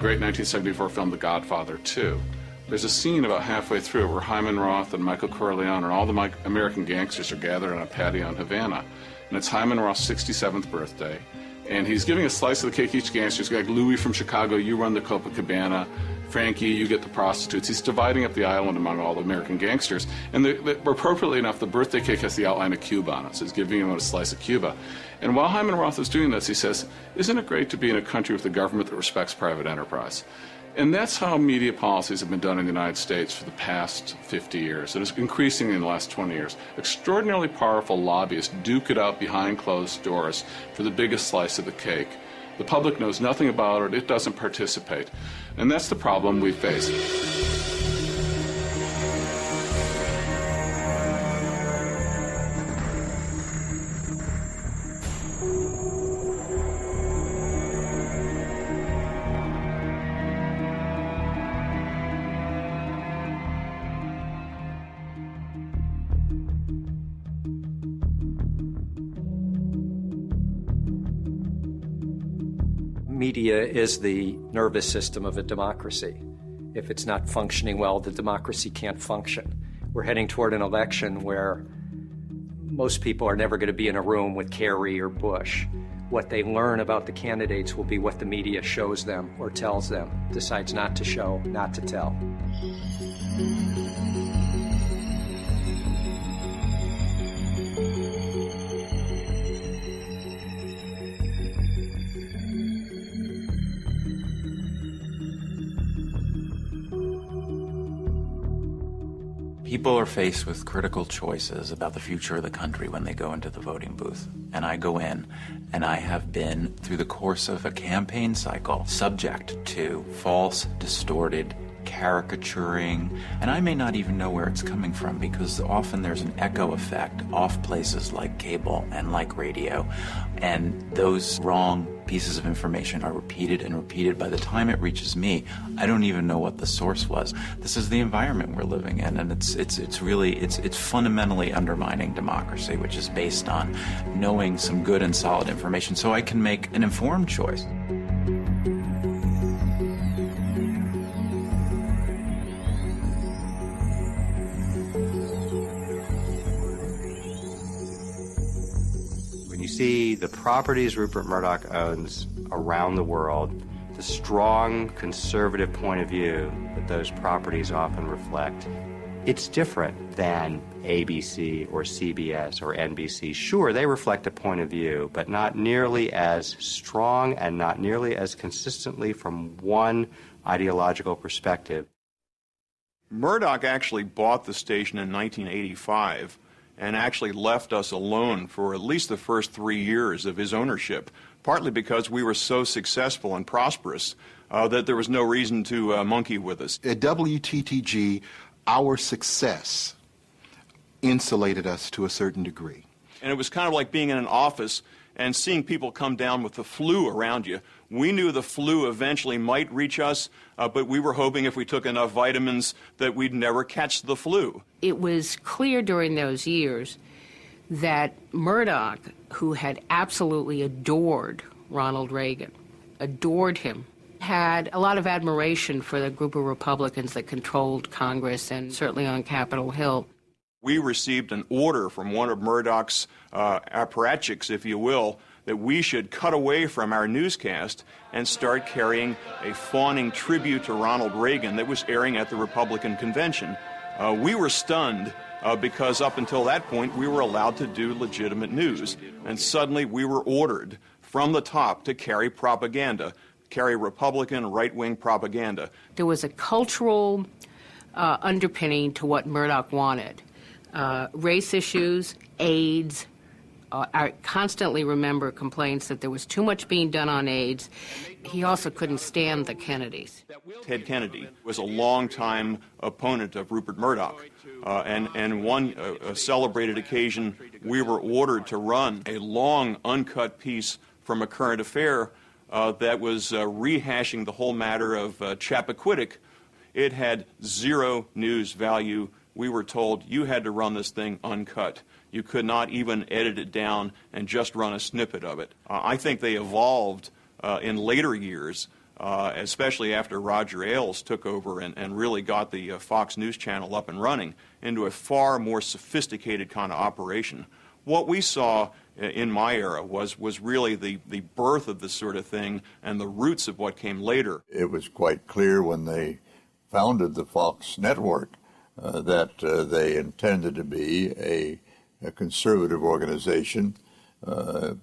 great 1974 film The Godfather 2. There's a scene about halfway through where Hyman Roth and Michael Corleone and all the American gangsters are gathered on a patio in Havana. And it's Hyman Roth's 67th birthday. And he's giving a slice of the cake each gangster. He's like, Louis from Chicago, you run the Copacabana. Frankie, you get the prostitutes. He's dividing up the island among all the American gangsters. And appropriately enough, the birthday cake has the outline of Cuba on it. So he's giving him a slice of Cuba. And while Hyman Roth is doing this, he says, isn't it great to be in a country with a government that respects private enterprise? And that's how media policies have been done in the United States for the past 50 years. And it's increasing in the last 20 years. Extraordinarily powerful lobbyists duke it out behind closed doors for the biggest slice of the cake. The public knows nothing about it. It doesn't participate. And that's the problem we face. Media is the nervous system of a democracy. If it's not functioning well, the democracy can't function. We're heading toward an election where most people are never going to be in a room with Kerry or Bush. What they learn about the candidates will be what the media shows them or tells them, decides not to show, not to tell. People are faced with critical choices about the future of the country when they go into the voting booth. And I go in, and I have been, through the course of a campaign cycle, subject to false, distorted, caricaturing, and I may not even know where it's coming from because often there's an echo effect off places like cable and like radio, and those wrong pieces of information are repeated and repeated. By the time it reaches me, I don't even know what the source was. This is the environment we're living in, and it's fundamentally undermining democracy, which is based on knowing some good and solid information so I can make an informed choice. See the properties Rupert Murdoch owns around the world, the strong conservative point of view that those properties often reflect, it's different than ABC or CBS or NBC. Sure, they reflect a point of view, but not nearly as strong and not nearly as consistently from one ideological perspective. Murdoch actually bought the station in 1985 and actually left us alone for at least the first 3 years of his ownership, partly because we were so successful and prosperous that there was no reason to monkey with us. At WTTG, our success insulated us to a certain degree. And it was kind of like being in an office and seeing people come down with the flu around you. We knew the flu eventually might reach us, but we were hoping if we took enough vitamins that we'd never catch the flu. It was clear during those years that Murdoch, who had absolutely adored Ronald Reagan, adored him, had a lot of admiration for the group of Republicans that controlled Congress and certainly on Capitol Hill. We received an order from one of Murdoch's apparatchiks, if you will, that we should cut away from our newscast and start carrying a fawning tribute to Ronald Reagan that was airing at the Republican convention. We were stunned because up until that point we were allowed to do legitimate news, and suddenly we were ordered from the top to carry propaganda, carry Republican right-wing propaganda. There was a cultural underpinning to what Murdoch wanted. Race issues, AIDS. I constantly remember complaints that there was too much being done on AIDS. He also couldn't stand the Kennedys. Ted Kennedy was a longtime opponent of Rupert Murdoch. And one celebrated occasion, we were ordered to run a long, uncut piece from a current affair that was rehashing the whole matter of Chappaquiddick. It had zero news value. We were told you had to run this thing uncut. You could not even edit it down and just run a snippet of it. I think they evolved in later years especially after Roger Ailes took over and really got the Fox News Channel up and running, into a far more sophisticated kind of operation. What we saw in my era was really the birth of this sort of thing and the roots of what came later. It was quite clear when they founded the Fox network that they intended to be a conservative organization,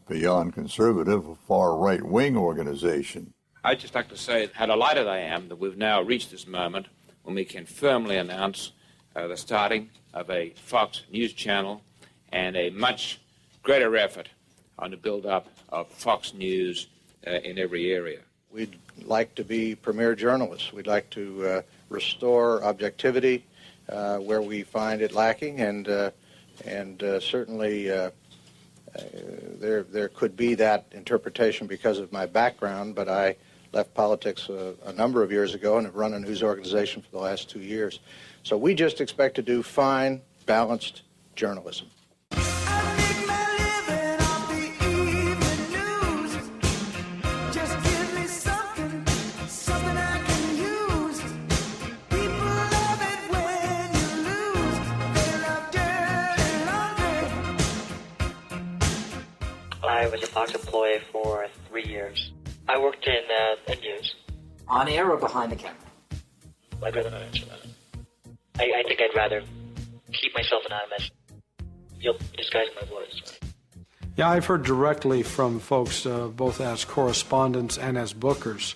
beyond conservative, a far right-wing organization. I'd just like to say how delighted I am that we've now reached this moment when we can firmly announce the starting of a Fox News channel and a much greater effort on the build-up of Fox News in every area. We'd like to be premier journalists. We'd like to restore objectivity where we find it lacking, and certainly there could be that interpretation because of my background, but I left politics a number of years ago and have run a news organization for the last 2 years. So we just expect to do fine, balanced journalism. I was a Fox employee for 3 years. I worked in news. On air or behind the camera? I'd rather not answer that. I think I'd rather keep myself anonymous. You'll disguise my voice. Yeah, I've heard directly from folks, both as correspondents and as bookers,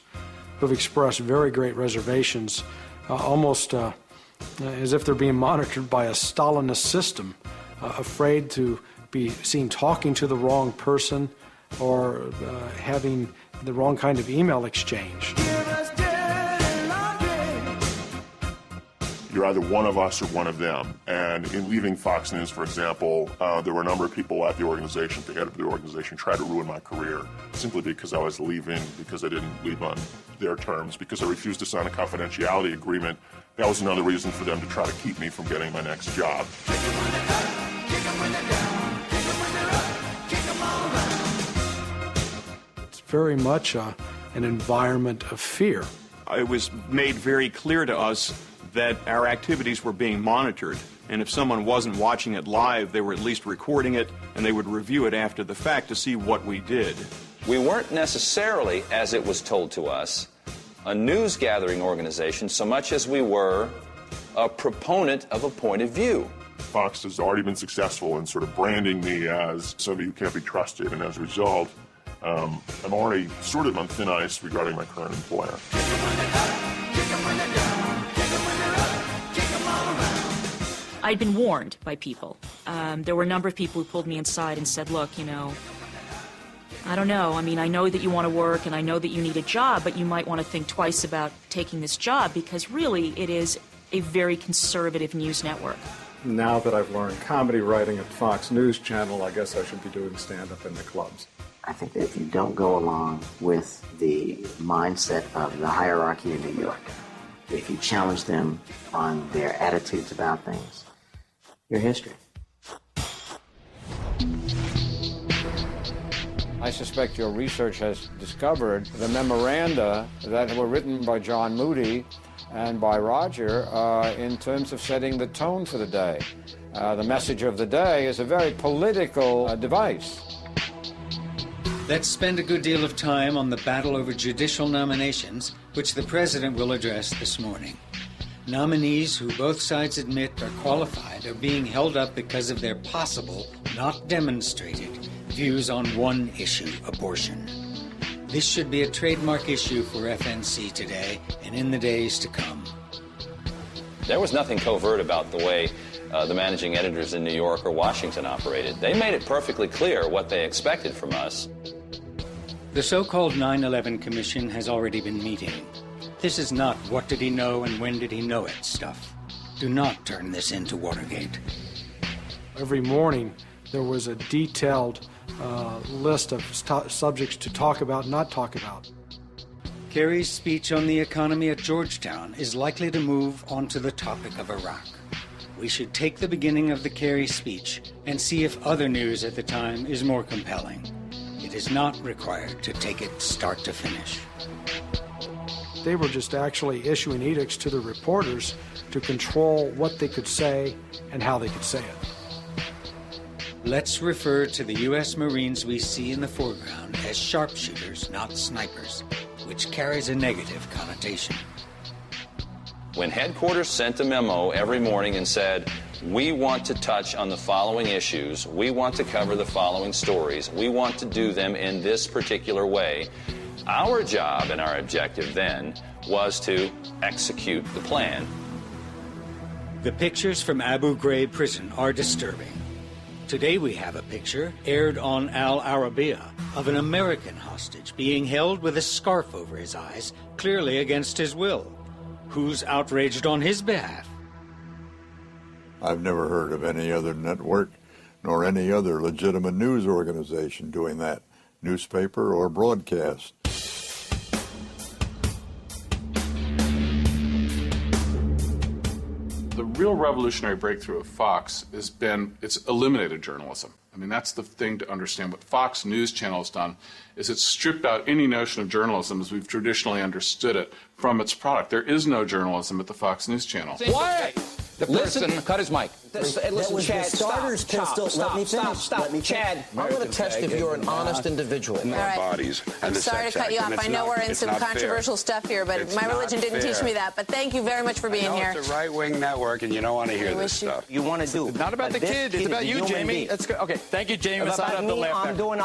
who've expressed very great reservations, almost as if they're being monitored by a Stalinist system, afraid to be seen talking to the wrong person or having the wrong kind of email exchange. You're either one of us or one of them. And in leaving Fox News, for example, there were a number of people at the organization, the head of the organization, tried to ruin my career simply because I was leaving, because I didn't leave on their terms, because I refused to sign a confidentiality agreement. That was another reason for them to try to keep me from getting my next job. It's very much an environment of fear. It was made very clear to us that our activities were being monitored, and if someone wasn't watching it live, they were at least recording it, and they would review it after the fact to see what we did. We weren't necessarily, as it was told to us, a news-gathering organization so much as we were a proponent of a point of view. Fox has already been successful in sort of branding me as somebody who can't be trusted, and as a result, I'm already sort of on thin ice regarding my current employer. I'd been warned by people. There were a number of people who pulled me inside and said, look, you know, I don't know. I mean, I know that you want to work and I know that you need a job, but you might want to think twice about taking this job because really it is a very conservative news network. Now that I've learned comedy writing at Fox News Channel, I guess I should be doing stand-up in the clubs. I think that if you don't go along with the mindset of the hierarchy in New York, if you challenge them on their attitudes about things, your history. I suspect your research has discovered the memoranda that were written by John Moody and by Roger in terms of setting the tone for the day. The message of the day is a very political device. Let's spend a good deal of time on the battle over judicial nominations, which the President will address this morning. Nominees who both sides admit are qualified are being held up because of their possible, not demonstrated, views on one issue, abortion. This should be a trademark issue for FNC today and in the days to come. There was nothing covert about the way the managing editors in New York or Washington operated. They made it perfectly clear what they expected from us. The so-called 9/11 Commission has already been meeting. This is not what did he know and when did he know it stuff. Do not turn this into Watergate. Every morning there was a detailed list of subjects to talk about, not talk about. Kerry's speech on the economy at Georgetown is likely to move onto the topic of Iraq. We should take the beginning of the Kerry speech and see if other news at the time is more compelling. It is not required to take it start to finish. They were just actually issuing edicts to the reporters to control what they could say and how they could say it. Let's refer to the U.S. Marines we see in the foreground as sharpshooters, not snipers, which carries a negative connotation. When headquarters sent a memo every morning and said, we want to touch on the following issues, we want to cover the following stories, we want to do them in this particular way, our job and our objective then was to execute the plan. The pictures from Abu Ghraib prison are disturbing. Today we have a picture, aired on Al Arabiya, of an American hostage being held with a scarf over his eyes, clearly against his will. Who's outraged on his behalf? I've never heard of any other network nor any other legitimate news organization doing that, newspaper or broadcast. The real revolutionary breakthrough of Fox has been it's eliminated journalism. I mean, that's the thing to understand. What Fox News Channel has done is it's stripped out any notion of journalism as we've traditionally understood it from its product. There is no journalism at the Fox News Channel. What? The person cut his mic. Listen, Chad, starter's pistol. Let me finish. Stop. Chad, I want to test if you're an honest individual. All right. I'm sorry to cut you off. I know we're in some controversial stuff here, but my religion didn't teach me that. But thank you very much for being here. It's a right-wing network, and you don't want to hear this stuff. You want to do. It's not about the kid. It's about you, Jamie. Let's go. Okay. Thank you, Jamie. Let's not have the laugh. I'm doing.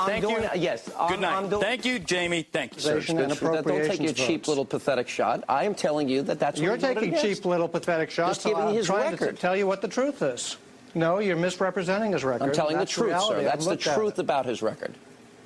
Yes. Good night. Thank you, Jamie. Thank you, sir. Don't take your cheap little pathetic shot. I am telling you that's you're taking cheap little pathetic shots. Just giving his record. To tell you what the truth is. No, you're misrepresenting his record. I'm telling the truth, sir. That's the truth about his record.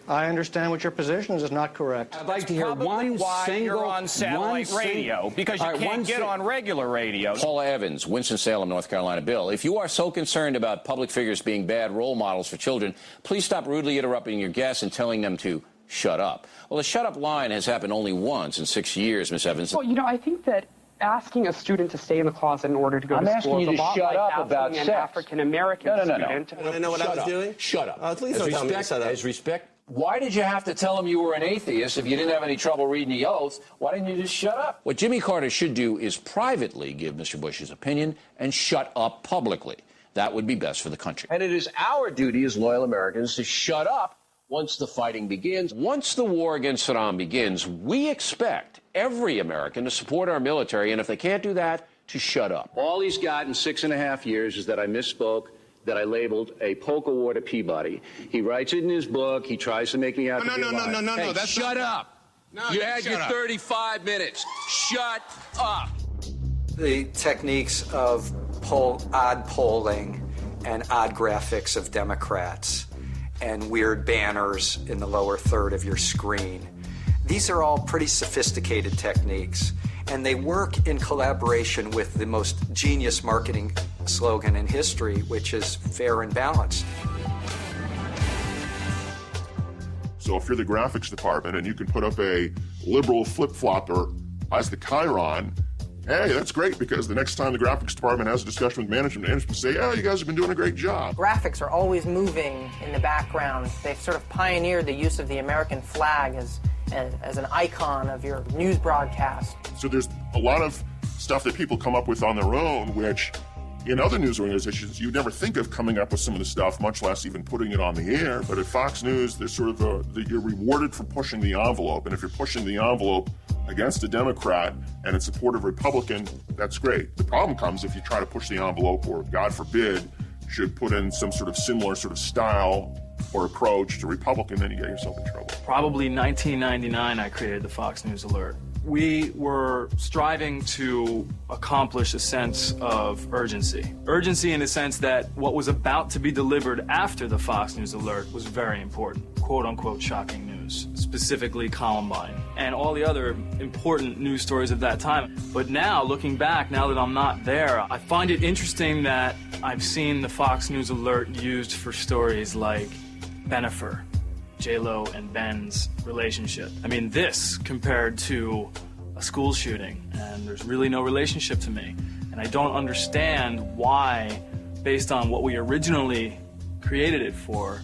I understand what your position is not correct. I'd like to hear one single... You're on satellite radio, because you can't get on regular radio. Paula Evans, Winston-Salem, North Carolina. Bill, if you are so concerned about public figures being bad role models for children, please stop rudely interrupting your guests and telling them to shut up. Well, the shut up line has happened only once in 6 years, Ms. Evans. Well, I think that asking a student to stay in the closet in order to go to school is a lot like asking an African-American student. Want to know what I was doing? Shut up. Please don't tell me to shut up. As respect, why did you have to tell him you were an atheist if you didn't have any trouble reading the oath? Why didn't you just shut up? What Jimmy Carter should do is privately give Mr. Bush his opinion and shut up publicly. That would be best for the country. And it is our duty as loyal Americans to shut up once the fighting begins. Once the war against Saddam begins, we expect every American to support our military, and if they can't do that, to shut up. All he's got in 6.5 years is that I misspoke, that I labeled a polka war to Peabody. He writes it in his book. He tries to make me out to be a liar. No, that's shut up. No, you had your 35 minutes. Shut up. The techniques of odd polling and odd graphics of Democrats and weird banners in the lower third of your screen. These are all pretty sophisticated techniques, and they work in collaboration with the most genius marketing slogan in history, which is fair and balanced. So if you're the graphics department and you can put up a liberal flip-flopper as the chyron, hey, that's great, because the next time the graphics department has a discussion with management will say, oh, you guys have been doing a great job. Graphics are always moving in the background. They've sort of pioneered the use of the American flag as an icon of your news broadcast. So there's a lot of stuff that people come up with on their own, which in other news organizations, you'd never think of coming up with some of the stuff, much less even putting it on the air. But at Fox News, there's sort of you're rewarded for pushing the envelope. And if you're pushing the envelope against a Democrat and in support of a Republican, that's great. The problem comes if you try to push the envelope or, God forbid, should put in some sort of similar sort of style or approach to Republican, then you get yourself in trouble. Probably 1999, I created the Fox News Alert. We were striving to accomplish a sense of urgency. Urgency in the sense that what was about to be delivered after the Fox News Alert was very important. Quote-unquote shocking news, specifically Columbine, and all the other important news stories of that time. But now, looking back, now that I'm not there, I find it interesting that I've seen the Fox News Alert used for stories like Bennifer, J-Lo and Ben's relationship. I mean, this compared to a school shooting, and there's really no relationship to me. And I don't understand why, based on what we originally created it for,